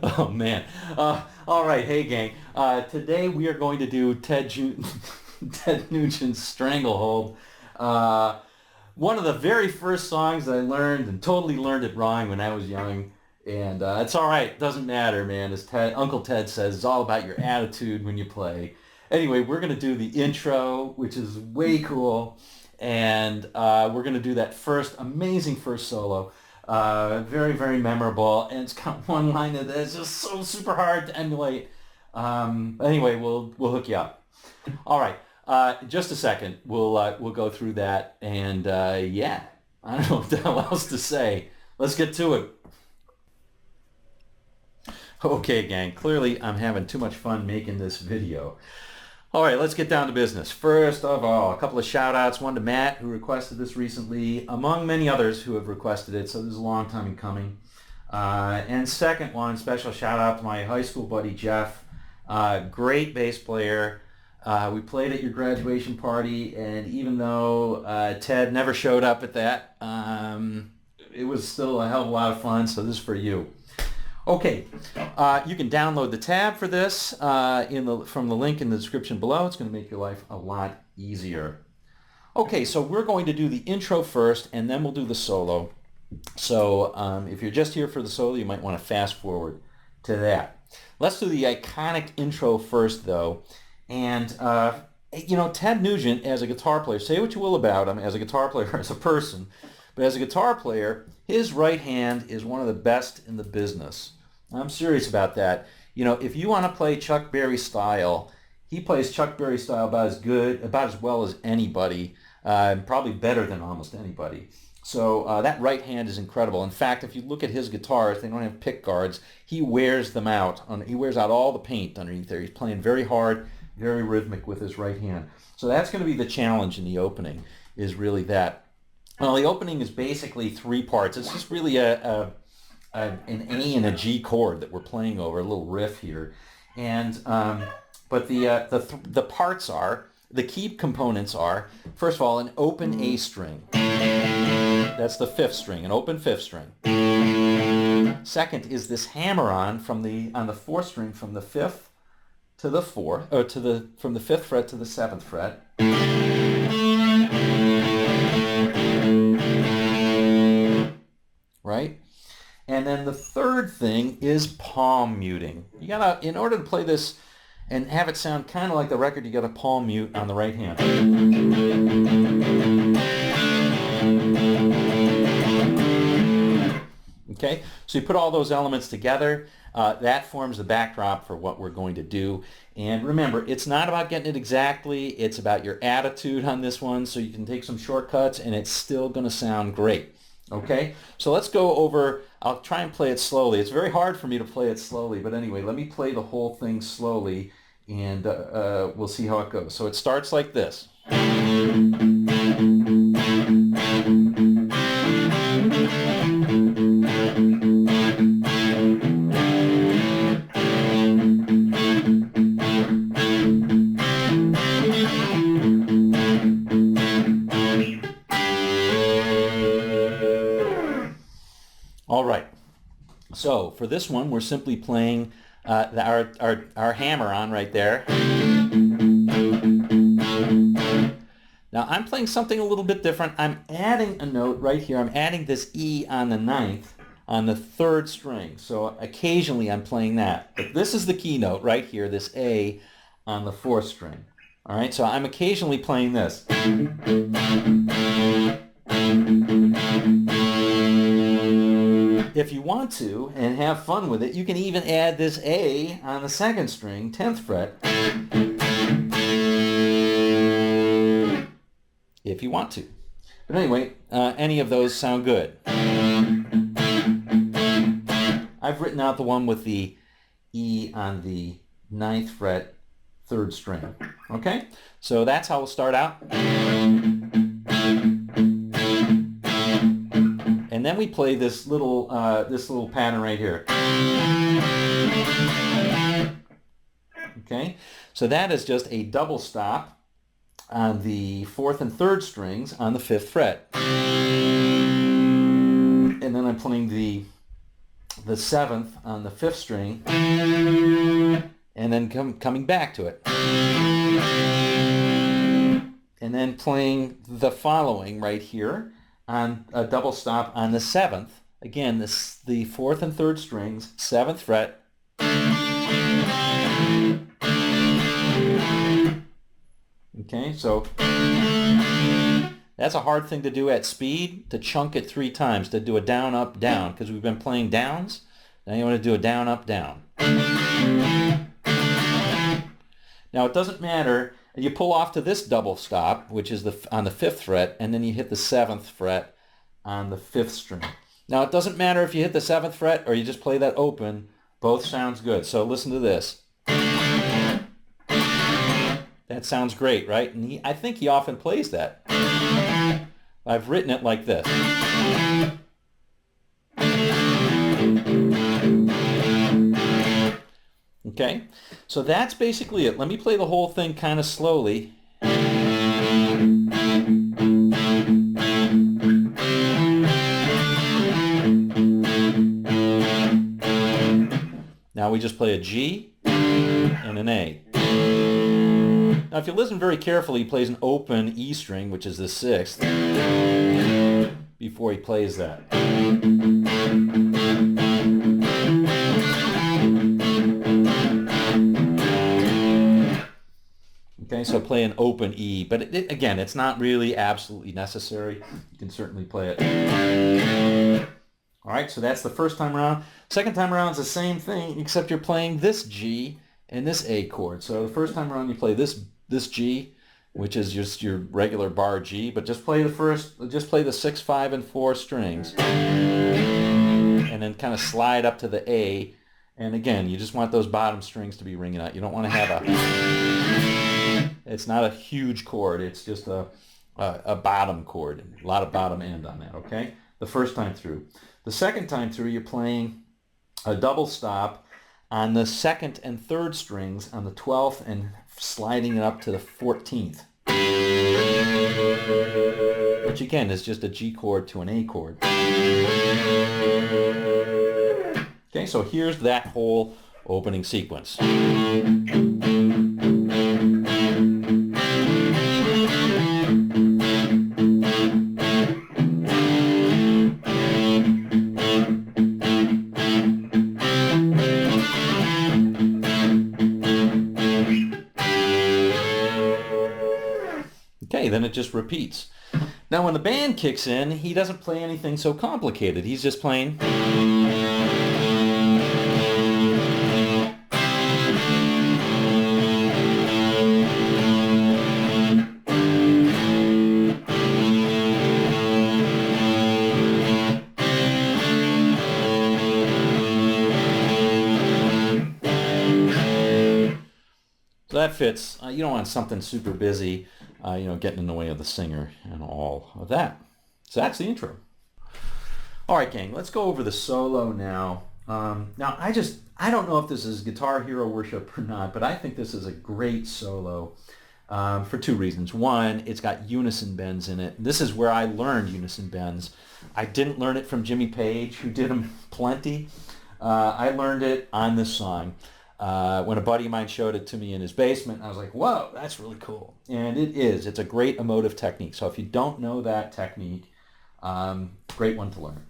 Oh man. All right, hey gang. Today we are going to do Ted Nugent's Stranglehold. Uh, One of the very first songs I learned and totally learned it wrong when I was young. And it's all right. Doesn't matter, man. As Uncle Ted says, it's all about your attitude when you play. Anyway, we're going to do the intro, which is way cool. And we're going to do that first amazing first solo. Very, very memorable. And it's got one line that is just so super hard to emulate. Anyway, we'll hook you up. All right. Just a second. We'll go through that, and yeah, I don't know what the hell else to say. Let's get to it. Okay, gang. Clearly, I'm having too much fun making this video. All right, let's get down to business. First of all, a couple of shout outs. One to Matt, who requested this recently, among many others who have requested it, so this is a long time in coming. And second one, special shout out to my high school buddy Jeff. Great bass player. We played at your graduation party, and even though Ted never showed up at that, it was still a hell of a lot of fun, so this is for you. Okay, you can download the tab for this from the link in the description below. It's going to make your life a lot easier. Okay, so we're going to do the intro first, and then we'll do the solo. So if you're just here for the solo, you might want to fast forward to that. Let's do the iconic intro first, though. And, Ted Nugent, as a guitar player, say what you will about him as a guitar player, as a person, but as a guitar player, his right hand is one of the best in the business. I'm serious about that. If you want to play Chuck Berry style, he plays Chuck Berry style about as well as anybody, probably better than almost anybody. So that right hand is incredible. In fact, if you look at his guitars, they don't have pick guards. He wears them out. He wears out all the paint underneath there. He's playing very hard, very rhythmic with his right hand. So that's going to be the challenge in the opening, is really that. Well, the opening is basically three parts. It's just really an A and a G chord that we're playing over, a little riff here. And but the parts are, the key components are, first of all, an open A string. That's the fifth string, an open fifth string. Second is this hammer-on on the fourth string from the fifth to the fourth, or from the fifth fret to the seventh fret. Right? And then the third thing is palm muting. You gotta, in order to play this and have it sound kind of like the record, you gotta palm mute on the right hand. Okay, so you put all those elements together, that forms the backdrop for what we're going to do. And remember, it's not about getting it exactly, it's about your attitude on this one, so you can take some shortcuts and it's still going to sound great. Okay, so let's go over, I'll try and play it slowly. It's very hard for me to play it slowly, but anyway, let me play the whole thing slowly, and we'll see how it goes. So it starts like this. All right, so for this one, we're simply playing our hammer on right there. Now I'm playing something a little bit different. I'm adding a note right here. I'm adding this E on the ninth on the third string. So occasionally I'm playing that. But this is the key note right here, this A on the fourth string. All right, so I'm occasionally playing this. If you want to and have fun with it, you can even add this A on the second string, 10th fret, if you want to. But anyway, any of those sound good. I've written out the one with the E on the 9th fret, 3rd string. Okay? So that's how we'll start out. And then we play this little pattern right here. Okay, so that is just a double stop on the 4th and 3rd strings on the 5th fret. And then I'm playing the the 7th on the 5th string, and then coming back to it. And then playing the following right here on a double stop on the 7th. Again, the 4th and 3rd strings, 7th fret. Okay, so that's a hard thing to do at speed, to chunk it 3 times, to do a down, up, down, because we've been playing downs. Now you want to do a down, up, down. Now it doesn't matter. You pull off to this double stop, which is on the 5th fret, and then you hit the 7th fret on the 5th string. Now it doesn't matter if you hit the 7th fret or you just play that open. Both sounds good. So listen to this. That sounds great, right? And I think he often plays that. I've written it like this. Okay, so that's basically it. Let me play the whole thing kind of slowly. Now we just play a G and an A. Now if you listen very carefully, he plays an open E string, which is the 6th, before he plays that. Okay, so play an open E, but again, it's not really absolutely necessary. You can certainly play it. All right, so that's the first time around. Second time around is the same thing, except you're playing this G and this A chord. So the first time around you play this G, which is just your regular bar G, but just play the 6, 5, and 4 strings, and then kind of slide up to the A. And again, you just want those bottom strings to be ringing out. You don't want to have it's not a huge chord. It's just a bottom chord. A lot of bottom end on that, okay? The first time through. The second time through, you're playing a double stop on the 2nd and 3rd strings on the 12th and sliding it up to the 14th. Which again is just a G chord to an A chord. Okay, so here's that whole opening sequence. Okay, then it just repeats. Now when the band kicks in, he doesn't play anything so complicated. He's just playing. So that fits. You don't want something super busy, getting in the way of the singer and all of that. So that's the intro. All right, gang, let's go over the solo now. Now, I don't know if this is Guitar Hero worship or not, but I think this is a great solo for 2 reasons. One, it's got unison bends in it. This is where I learned unison bends. I didn't learn it from Jimmy Page, who did them plenty. I learned it on this song. When a buddy of mine showed it to me in his basement, I was like, whoa, that's really cool. And it is. It's a great emotive technique. So if you don't know that technique, great one to learn.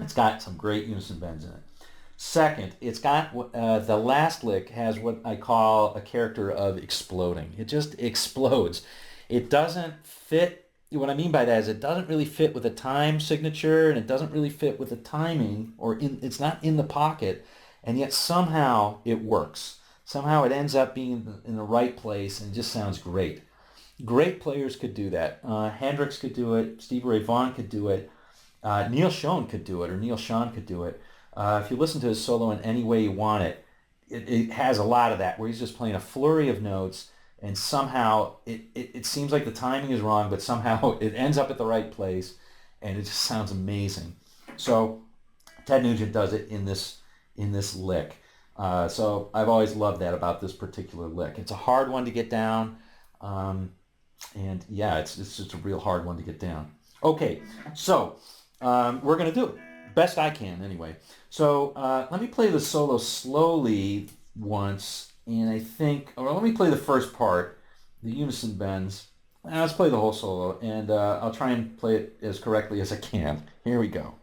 It's got some great unison bends in it. Second, it's got, the last lick has what I call a character of exploding. It just explodes. It doesn't fit. What I mean by that is it doesn't really fit with a time signature, and it doesn't really fit with the timing, or it's not in the pocket. And yet somehow it works. Somehow it ends up being in the right place and just sounds great. Great players could do that. Hendrix could do it. Stevie Ray Vaughan could do it. Neal Schon could do it, or Neal Schon could do it. If you listen to his solo in Any Way You Want It, it has a lot of that, where he's just playing a flurry of notes, and somehow it seems like the timing is wrong, but somehow it ends up at the right place, and it just sounds amazing. So Ted Nugent does it in this lick. So I've always loved that about this particular lick. It's a hard one to get down, and yeah, it's just a real hard one to get down. Okay, so we're going to do it. Best I can, anyway. So let me play the solo slowly once, and I think, or let me play the first part, the unison bends. Let's play the whole solo, and I'll try and play it as correctly as I can. Here we go.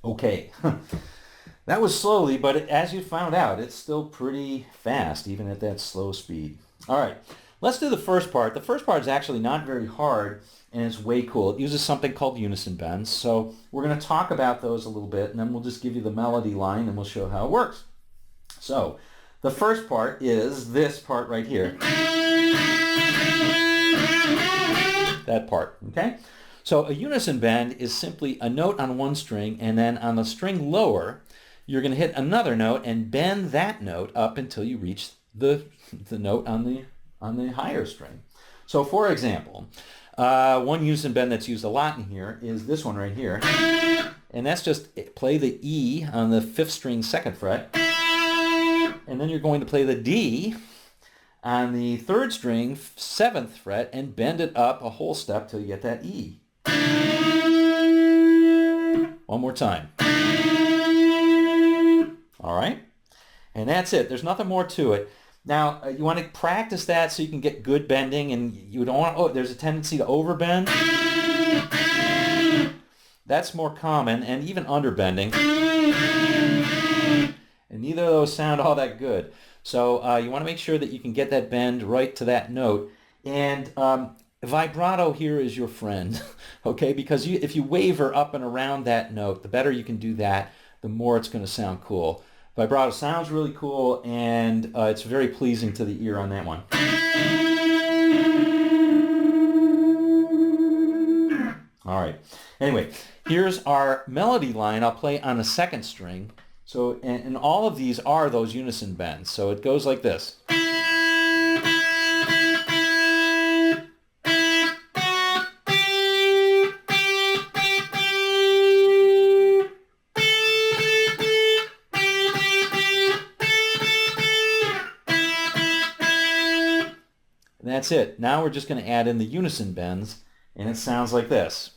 Okay, that was slowly, but as you found out, it's still pretty fast, even at that slow speed. All right, let's do the first part. The first part is actually not very hard, and it's way cool. It uses something called unison bends, so we're going to talk about those a little bit, and then we'll just give you the melody line, and we'll show how it works. So, the first part is this part right here. That part, okay? So a unison bend is simply a note on one string, and then on the string lower, you're going to hit another note and bend that note up until you reach the note on the higher string. So for example, one unison bend that's used a lot in here is this one right here, and that's just play the E on the 5th string 2nd fret, and then you're going to play the D on the 3rd string 7th fret and bend it up a whole step till you get that E. One more time. All right? And that's it. There's nothing more to it. Now, you want to practice that so you can get good bending, and you don't want, oh, there's a tendency to overbend. That's more common, and even underbending. And neither of those sound all that good. So you want to make sure that you can get that bend right to that note. And vibrato here is your friend, okay? Because if you waver up and around that note, the better you can do that, the more it's going to sound cool. Vibrato sounds really cool, and it's very pleasing to the ear on that one. All right. Anyway, here's our melody line. I'll play on the 2nd string. So, and all of these are those unison bends. So it goes like this. And that's it. Now we're just going to add in the unison bends, and it sounds like this.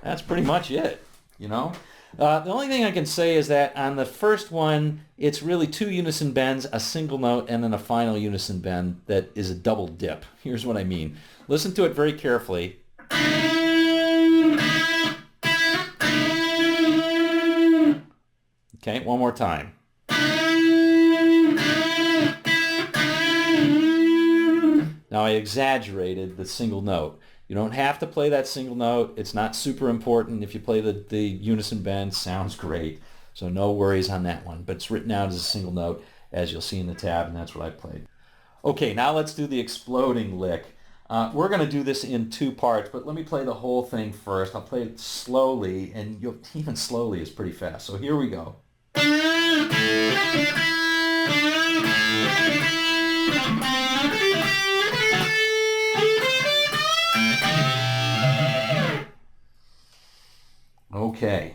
That's pretty much it, you know. The only thing I can say is that on the first one, it's really 2 unison bends, a single note, and then a final unison bend that is a double dip. Here's what I mean. Listen to it very carefully. Okay, one more time. Now I exaggerated the single note. You don't have to play that single note. It's not super important. If you play the unison bend, sounds great. So no worries on that one. But it's written out as a single note, as you'll see in the tab, and that's what I played. Okay, now let's do the exploding lick. We're going to do this in 2 parts, but let me play the whole thing first. I'll play it slowly, and even slowly is pretty fast. So here we go. Okay,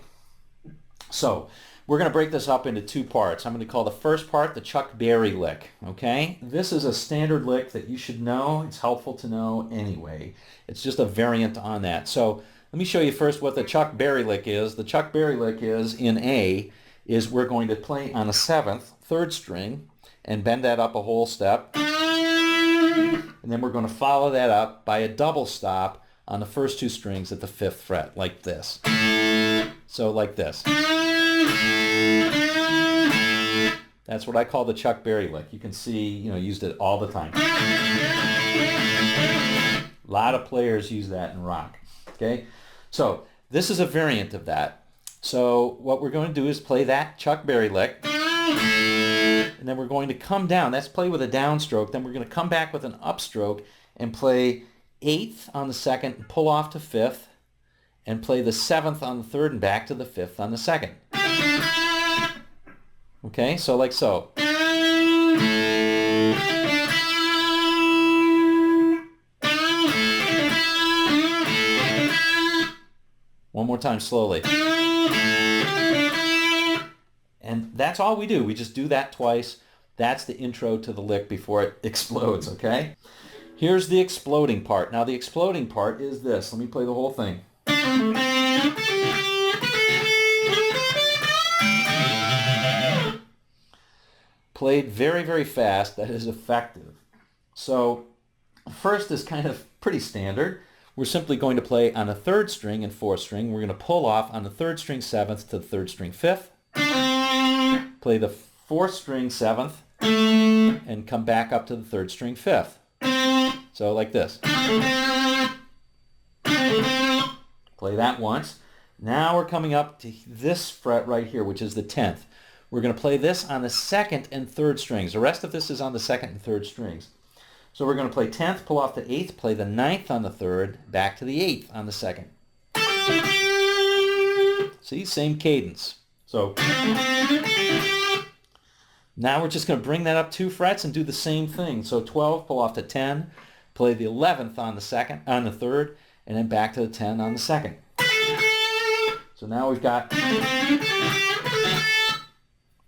so we're going to break this up into 2 parts. I'm going to call the first part the Chuck Berry lick, okay? This is a standard lick that you should know. It's helpful to know anyway. It's just a variant on that. So let me show you first what the Chuck Berry lick is. The Chuck Berry lick is, in A, is we're going to play on the 7th, 3rd string, and bend that up a whole step. And then we're going to follow that up by a double stop on the first 2 strings at the 5th fret, like this. So like this. That's what I call the Chuck Berry lick. You can see, used it all the time. A lot of players use that in rock. Okay, so this is a variant of that. So what we're going to do is play that Chuck Berry lick, and then we're going to come down. That's play with a downstroke. Then we're going to come back with an upstroke and play 8th on the 2nd and pull off to 5th, and play the 7th on the 3rd and back to the 5th on the 2nd. Okay, so like so. One more time slowly. And that's all we do. We just do that twice. That's the intro to the lick before it explodes, okay? Here's the exploding part. Now the exploding part is this. Let me play the whole thing. Played very, very fast. That is effective. So first is kind of pretty standard. We're simply going to play on the 3rd string and 4th string. We're going to pull off on the 3rd string 7th to the 3rd string 5th. Play the 4th string 7th and come back up to the 3rd string 5th. So like this. Play that once. Now we're coming up to this fret right here, which is the 10th. We're going to play this on the 2nd and 3rd strings. The rest of this is on the 2nd and 3rd strings. So we're going to play 10th, pull off the 8th, play the 9th on the 3rd, back to the 8th on the 2nd. See, same cadence. So now we're just going to bring that up 2 frets and do the same thing. So 12, pull off to 10, play the 11th on the 2nd, on the 3rd, and then back to the 10 on the 2nd. So now we've got,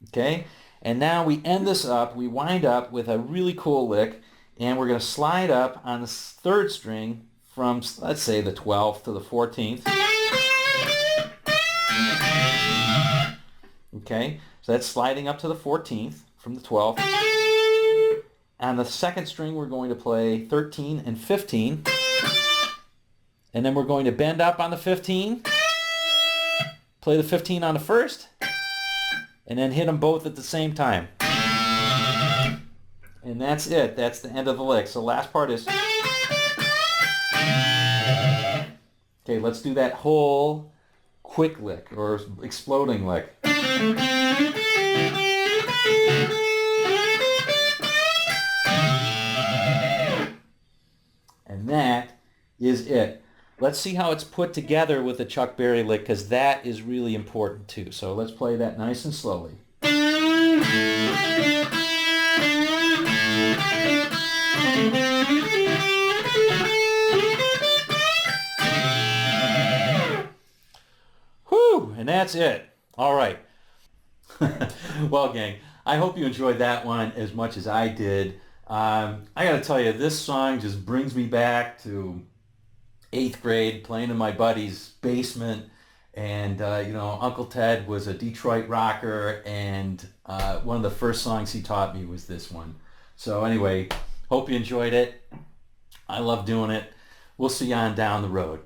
okay, and now we end this up, we wind up with a really cool lick, and we're going to slide up on the 3rd string from, let's say, the 12th to the 14th. Okay, so that's sliding up to the 14th from the 12th. On the 2nd string, we're going to play 13 and 15. And then we're going to bend up on the 15, play the 15 on the 1st, and then hit them both at the same time. And that's it. That's the end of the lick. So last part is... Okay, let's do that whole quick lick or exploding lick. And that is it. Let's see how it's put together with the Chuck Berry lick, because that is really important too. So let's play that nice and slowly. Whew, and that's it. All right. Well, gang, I hope you enjoyed that one as much as I did. I got to tell you, this song just brings me back to 8th grade, playing in my buddy's basement. And, you know, Uncle Ted was a Detroit rocker, and one of the first songs he taught me was this one. So anyway, hope you enjoyed it. I love doing it. We'll see you on down the road.